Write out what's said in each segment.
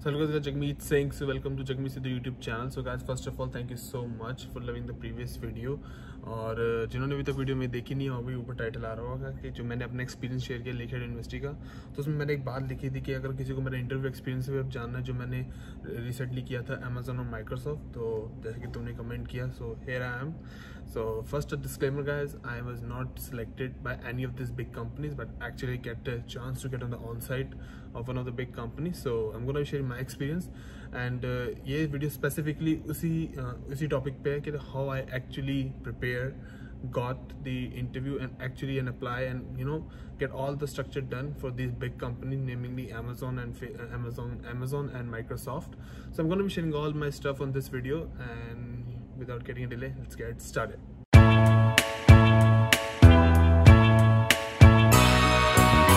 So hello guys, Jagmeet Singh. So welcome to Jagmeet Sidhu YouTube channel. So guys, first of all, thank you so much for loving the previous video. और जिन्होंने अभी तक video में देखी नहीं होगी, ऊपर टाइटल आ रहा होगा कि जो मैंने अपना एक्सपीरियंस शेयर किया लिखित यूनिवर्सिटी का, तो उसमें मैंने एक बात लिखी थी कि अगर किसी को मेरा इंटरव्यू एक्सपीरियंस भी अब जानना है जो मैंने रिसेंटली किया था अमेजोन और माइक्रोसॉफ्ट, तो जैसे कि तुमने कमेंट किया, so here I am. So first a disclaimer guys, I was not selected by any of these big companies, but actually get a chance to get on the on-site of one of the big companies. So I'm going to share my experience and ये video specifically उसी topic पे है कि how I actually prepare, got the interview and actually and apply and get all the structure done for these big companies, namely Amazon and Microsoft. So I'm going to be sharing all my stuff on this video, and without getting a delay, let's get started.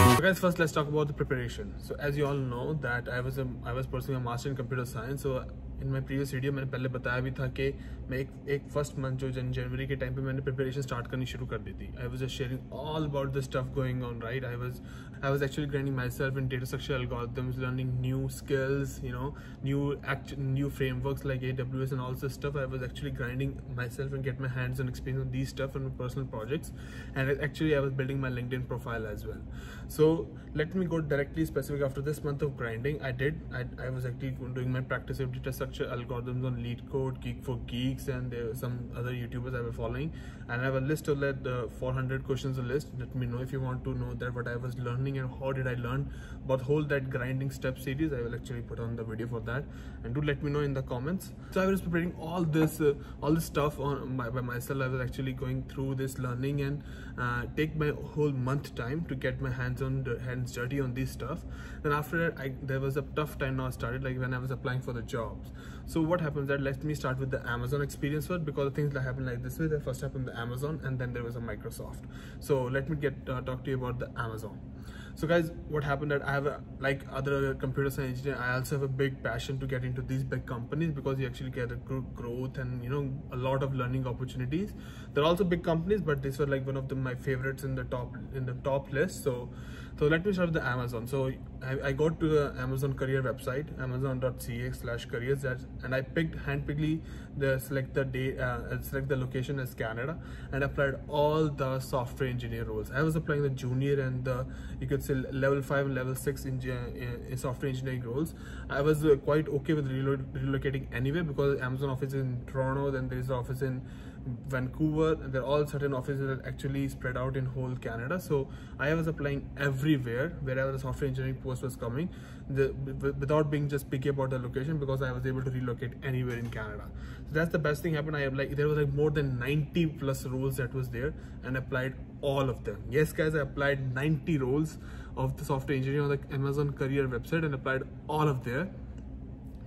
So guys, first let's talk about the preparation. So as you all know that I was pursuing a master in computer science. So in my previous video मैंने पहले बताया भी था कि मैं एक first month जो जनवरी के टाइम पे मैंने प्रिपरेशन स्टार्ट करनी शुरू कर दी थी. I was just sharing all about the stuff going on, right? I was actually grinding myself in data structure algorithms, learning new skills, new frameworks like AWS and all this stuff. I was actually grinding myself and get my hands on experience on these stuff and my personal projects, and actually I was building my LinkedIn profile as well. So let me go directly specific. After this month of grinding, I was actually doing my practice of data structure algorithms on LeetCode, Geek for Geeks, and there were some other YouTubers I was following, and I have a list of that 400 questions a list. Let me know if you want to know that what I was learning and how did I learn about whole that grinding step series. I will actually put on the video for that, and do let me know in the comments. So I was preparing all this stuff by myself. I was actually going through this learning and take my whole month time to get my hands dirty on this stuff. Then after that, there was a tough time now started, like when I was applying for the jobs. So what happens that, let me start with the Amazon experience first, because the things that happened like this way. That first happened the Amazon, and then there was a Microsoft. So let me talk to you about the Amazon. So guys, what happened that I have like other computer science engineer, I also have a big passion to get into these big companies, because you actually get a good growth and a lot of learning opportunities. They're also big companies, but these were like one of my favorites in the top list. So let me start with the Amazon. So I got to the Amazon career website, amazon.ca/careers, and I handpicked select the location as Canada, and applied all the software engineer roles. I was applying the junior and you could say level 5 and level 6 in software engineering roles. I was quite okay with relocating anyway, because Amazon office is in Toronto, then there is an office in Vancouver, and there are all certain offices that actually spread out in whole Canada. So I was applying everywhere wherever the software engineering post was coming, without being just picky about the location, because I was able to relocate anywhere in Canada. So that's the best thing happened. There was like more than 90 plus roles that was there, and applied all of them. Yes guys, I applied 90 roles of the software engineering on the Amazon career website, and applied all of there.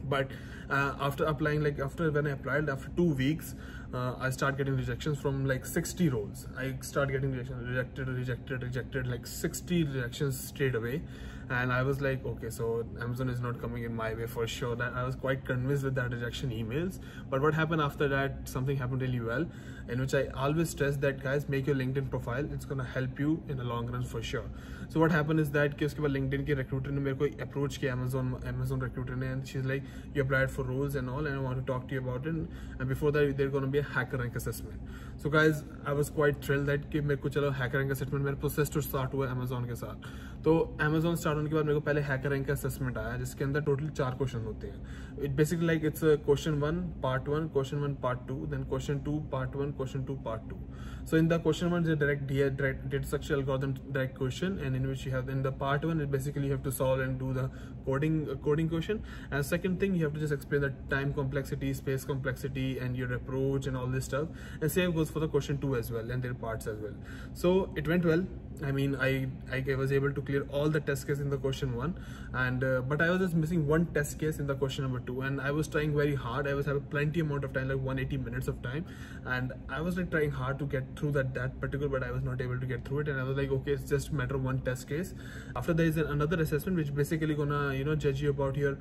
But after applying, when I applied, after 2 weeks, I start getting rejections from like 60 roles. I start getting rejected, like 60 rejections straight away. And I was like, okay, so Amazon is not coming in my way for sure. That I was quite convinced with that rejection emails. But what happened after that, something happened really well, in which I always stress that guys, make your LinkedIn profile. It's gonna help you in the long run for sure. So what happened is that उसके बाद LinkedIn के recruiter ने मेरे को approach किया, Amazon recruiter ने, and she's like, you applied for roles and all, and I want to talk to you about it. And before that, there's gonna be a hacker rank assessment. So guys, I was quite thrilled that कि मेरे को चलो hacker rank assessment, मेरा process to start हुआ Amazon के साथ. तो Amazon start होने के बाद मेरे को पहले hacker rank assessment आया, जिसके अंदर टोटल 4 क्वेश्चन होते हैं. It basically like it's a question 1 part 1, question 1 part 2, then question 2 part 1, question 2 part 2. So in the question 1 is a direct data structure algorithm direct question, and in which you have in the part 1 it basically you have to solve and do the coding question, and second thing you have to just explain the time complexity, space complexity, and your approach and all this stuff. And same goes for the question 2 as well, and their parts as well. So it went well. I mean, I was able to clear all the test cases in the question 1, and but I was just missing one test case in the question number 2, and I was trying very hard. I was having plenty amount of time, like 180 minutes of time, and I was like trying hard to get through that particular, but I was not able to get through it. And I was like, okay, it's just a matter of one test case. After there is another assessment which basically gonna judge you about your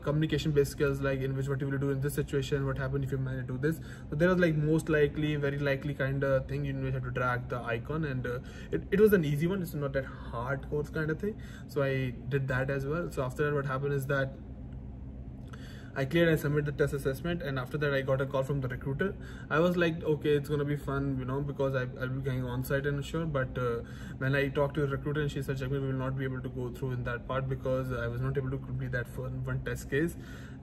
communication based skills, like in which what you will do in this situation, what happened if you manage to do this. So there was like most likely, very likely kind of thing. You have to drag the icon, and it was an easy one. It's not that hard course kind of thing. So I did that as well. So after that, what happened is that I cleared, I submitted the test assessment, and after that I got a call from the recruiter. I was like, okay, it's gonna be fun, you know, because I'll be going on site and sure. But when I talked to the recruiter, and she said, Jagmeet, we will not be able to go through in that part because I was not able to complete that one test case.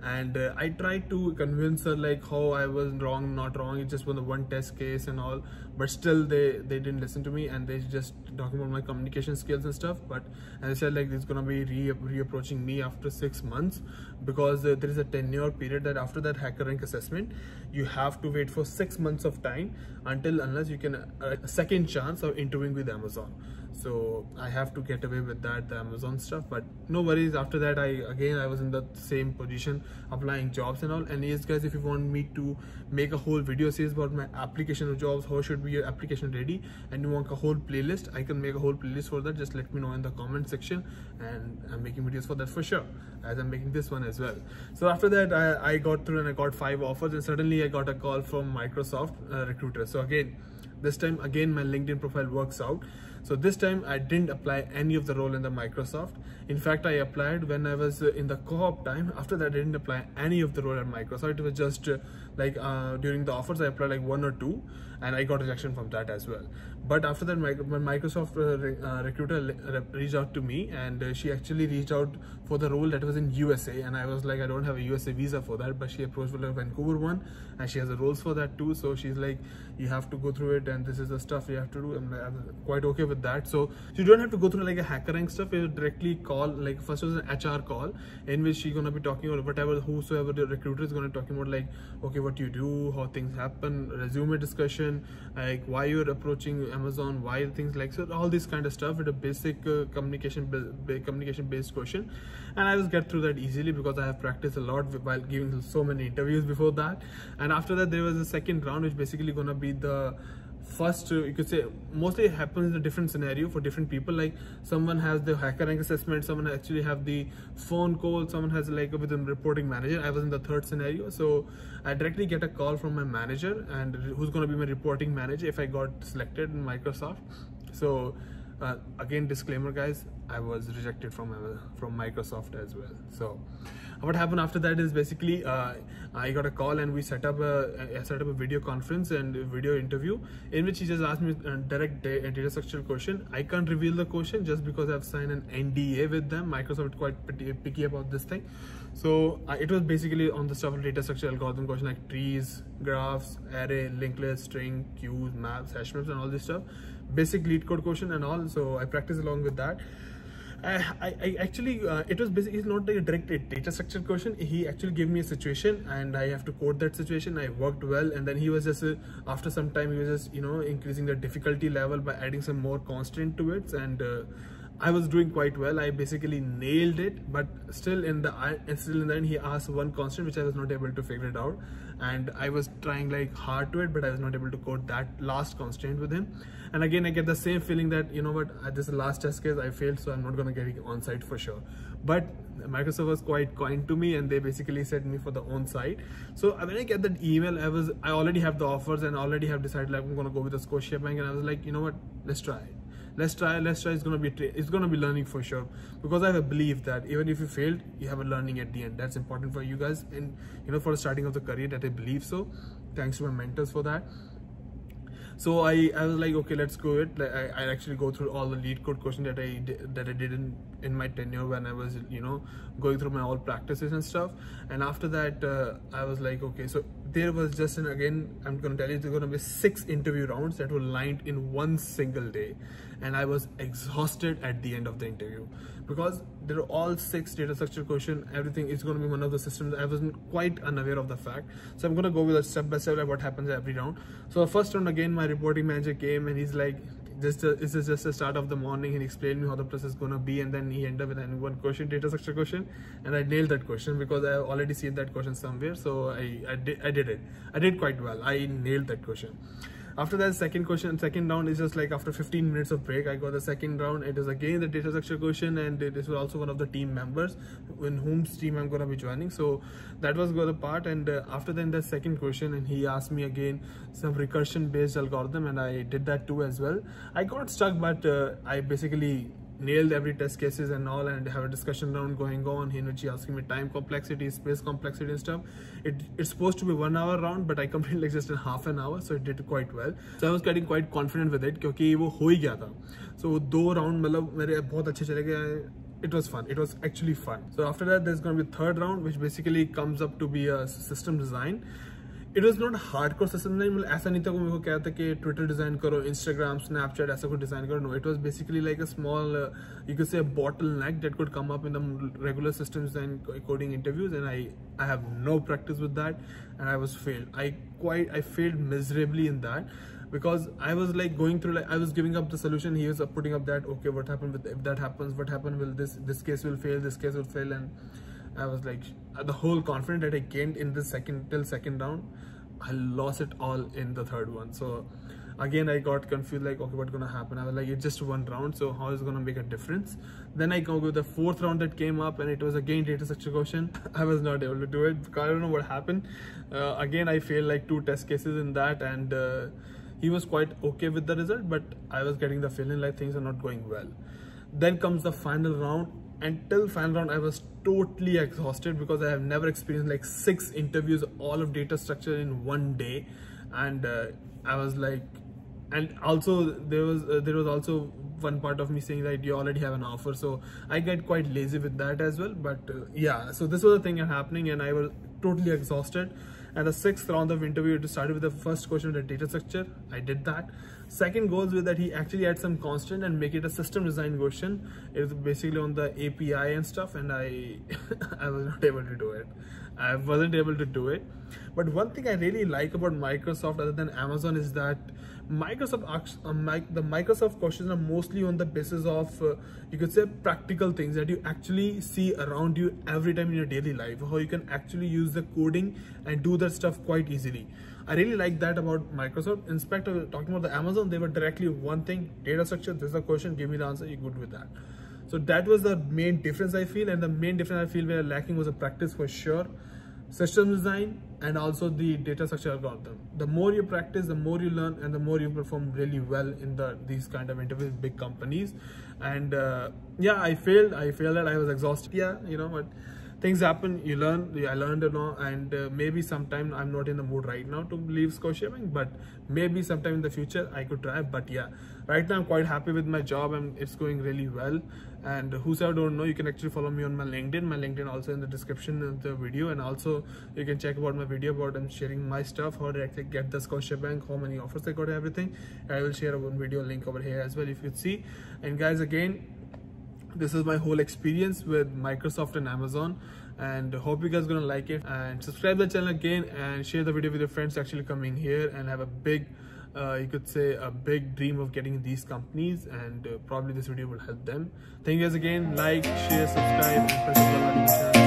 And I tried to convince her like how I was wrong, not wrong, it just was the one test case and all, but still they didn't listen to me, and they just talking about my communication skills and stuff. But as I said, like, it's gonna be reapproaching me after 6 months, because there is a tenure period that after that HackerRank assessment you have to wait for 6 months of time unless you can a second chance of interviewing with Amazon. So I have to get away with that, the Amazon stuff, but no worries. After that I was in the same position, applying jobs and all. And yes guys, if you want me to make a whole video series about my application of jobs, how should be your application ready, and you want a whole playlist, I can make a whole playlist for that. Just let me know in the comment section, and I'm making videos for that for sure, as I'm making this one as well. So after that I got through and I got 5 offers, and suddenly I got a call from Microsoft recruiter. So this time again my LinkedIn profile works out. So this time I didn't apply any of the role in the Microsoft. In fact, I applied when I was in the co-op time. After that I didn't apply any of the role at Microsoft. It was just during the offers I applied like 1 or 2, and I got rejection from that as well. But after that when Microsoft recruiter reached out to me, and she actually reached out for the role that was in USA, and I was like, I don't have a USA visa for that, but she approached for the Vancouver one, and she has the roles for that too. So she's like, you have to go through it, and this is the stuff you have to do. And I'm quite okay with that. So you don't have to go through like a HackerRank stuff. You directly call, like first was an HR call in which she's gonna be talking about whosoever the recruiter is gonna be talking about, like, okay, what you do, how things happen, resume discussion, like why you're approaching Amazon, why things like so, all this kind of stuff with a basic communication based question. And I will get through that easily because I have practiced a lot while giving so many interviews before that. And after that there was a second round, which basically gonna be the first, you could say, mostly it happens in a different scenario for different people. Like someone has the HackerRank assessment, someone actually have the phone call, someone has like with a reporting manager. I was in the third scenario, so I directly get a call from my manager, and who's going to be my reporting manager if I got selected in Microsoft. So again, disclaimer guys, I was rejected from Microsoft as well. So what happened after that is basically I got a call, and we set up a video conference and video interview in which he just asked me a direct data structure question. I can't reveal the question just because I've signed an NDA with them. Microsoft is quite picky about this thing. So it was basically on the stuff of data structure algorithm question, like trees, graphs, array, linked list, string, queues, maps, hash maps, and all this stuff. Basic lead code question and all. So I practiced along with that. I actually it was basically, it's not like a direct data structure question. He actually gave me a situation and I have to code that situation. I worked well, and then he was just after some time he was just, you know, increasing the difficulty level by adding some more constraint to it, and I was doing quite well. I basically nailed it, but still in the end he asked one constant which I was not able to figure it out, and I was trying like hard to it, but I was not able to code that last constraint with him. And again I get the same feeling that, you know what, this is the last test case, I failed, so I'm not gonna get it on site for sure. But Microsoft was quite kind to me, and they basically sent me for the on site. So when I get that email, I already have the offers and already have decided like I'm gonna go with the Scotiabank, and I was like, you know what, let's try. It's gonna be learning for sure, because I have a belief that even if you failed, you have a learning at the end. That's important for you guys, and you know, for the starting of the career, that I believe so. Thanks to my mentors for that. So I was like, okay, let's go it. Like, I actually go through all the lead code questions that I did in my tenure when I was, you know, going through my all practices and stuff. And after that I was like, okay, so there was just again, I'm gonna tell you, there's gonna be 6 interview rounds that were lined in one single day, and I was exhausted at the end of the interview because there are all 6 data structure questions. Everything is going to be one of the systems. I wasn't quite unaware of the fact, so I'm going to go with a step by step like what happens every round. So the first round, again, my reporting manager came and he's like, this is just the start of the morning, and he explained me how the process is going to be, and then he ended up with one question, data structure question, and I nailed that question because I have already seen that question somewhere. So I did it. I did quite well. I nailed that question. After that, second round is just like after 15 minutes of break, I got the second round. It is again the data structure question, and this was also one of the team members in whom's team I'm going to be joining. So that was the part. And after then the second question, and he asked me again some recursion based algorithm, and I did that too as well. I got stuck, but I basically nailed every test cases and all, and have a discussion round going on. He asking me time complexity, space complexity and stuff. It's supposed to be 1 hour round, but I completed like just in half an hour, so it did quite well. So I was getting quite confident with it क्योंकि वो हो ही गया था. So 2 round मतलब मेरे बहुत अच्छे चले गए. It was fun. It was actually fun. So after that, there's going to be third round, which basically comes up to be a system design. It was not hardcore system design. मतलब ऐसा नहीं था कि मेरे को क्या था कि Twitter design करो, Instagram, Snapchat ऐसा कुछ design करो. No, it was basically like a small, you could say a bottleneck that could come up in the regular system design coding interviews, and I have no practice with that, and I was failed. I failed miserably in that. Because I was like going through, like I was giving up the solution, he was putting up that, okay, what happened with, if that happens, what happened will this case will fail, this case will fail, and I was like, the whole confidence that I gained in the second round, I lost it all in the third one. So again I got confused, like, okay, what's gonna happen? I was like, it's just one round, so how is it gonna make a difference? Then I go with the fourth round that came up, and it was again data structure question. I was not able to do it because I don't know what happened. Again I failed like 2 test cases in that, and he was quite okay with the result, but I was getting the feeling like things are not going well. Then comes the final round. Until final round, I was totally exhausted because I have never experienced like 6 interviews, all of data structure in one day, and I was like, and also there was also one part of me saying that you already have an offer, so I get quite lazy with that as well. But yeah, so this was the thing happening, and I was totally exhausted. And the 6th round of interview, it started with the first question of the data structure. I did that. Second goes with that he actually had some constant and make it a system design question. It was basically on the API and stuff, and I was not able to do it. I wasn't able to do it. But one thing I really like about Microsoft other than Amazon is that the Microsoft questions are mostly on the basis of you could say practical things that you actually see around you every time in your daily life, how you can actually use the coding and do that stuff quite easily. I really like that about Microsoft. In fact, talking about the Amazon, they were directly one thing: data structure, this is the question, give me the answer, you're good with that. So that was the main difference I feel, and the main difference I feel we are lacking was a practice for sure. System design and also the data structure algorithm. The more you practice, the more you learn, and the more you perform really well in these kind of interviews, big companies. And yeah, I failed that. I was exhausted. Yeah, you know what? Things happen, you learn. I learned, you know, and maybe sometime I'm not in the mood right now to leave Scotiabank, but maybe sometime in the future I could try. But yeah, right now I'm quite happy with my job and it's going really well. And whosoever don't know, you can actually follow me on my LinkedIn. My LinkedIn also in the description of the video, and also you can check about my video about I'm sharing my stuff, how to actually get the Scotiabank, how many offers I got, everything. I will share one video link over here as well if you see. And guys, again, this is my whole experience with Microsoft and Amazon, and hope you guys gonna like it. And subscribe the channel again and share the video with your friends actually coming here and have a big you could say a big dream of getting these companies, and probably this video will help them. Thank you guys again. Like, share, subscribe, and press the bell button.